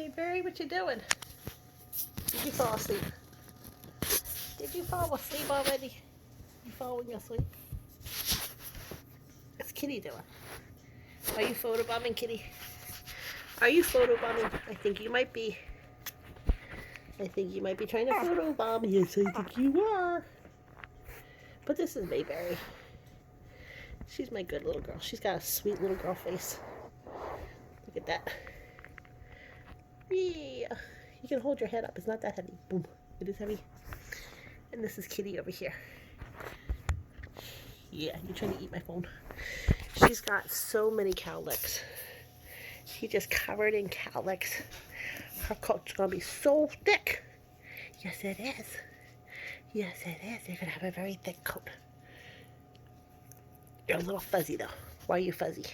Mayberry, what you doing? Did you fall asleep? Did you fall asleep already? You falling asleep? What's Kitty doing? Are you photobombing, Kitty? Are you photobombing? I think you might be. I think you might be trying to photobomb. Yes, I think you are. But this is Mayberry. She's my good little girl. She's got a sweet little girl face. Look at that. Yeah. You can hold your head up. It's not that heavy. Boom. It is heavy. And this is Kitty over here. Yeah, you're trying to eat my phone. She's got so many cowlicks. She just covered in cowlicks. Her coat's gonna be so thick. Yes, it is. Yes, it is. You're gonna have a very thick coat. You're a little fuzzy though. Why are you fuzzy?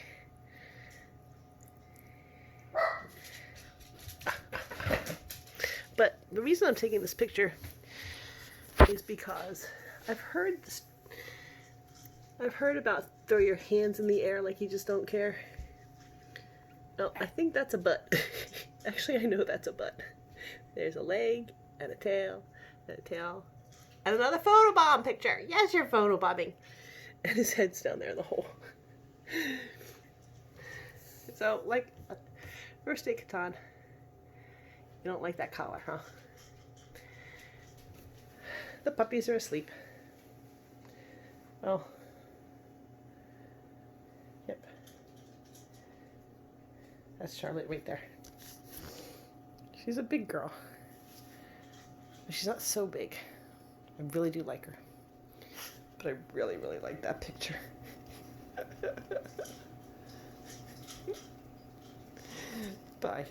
But the reason I'm taking this picture is because I've heard about throw your hands in the air like you just don't care. No, I think that's a butt. Actually, I know that's a butt. There's a leg and a tail and a tail and another photobomb picture. Yes, you're photobombing. And his head's down there in the hole. So, like, first day Catan. You don't like that collar, huh? The puppies are asleep. Oh. Yep. That's Charlotte right there. She's a big girl. But she's not so big. I really do like her. But I really, really like that picture. Bye.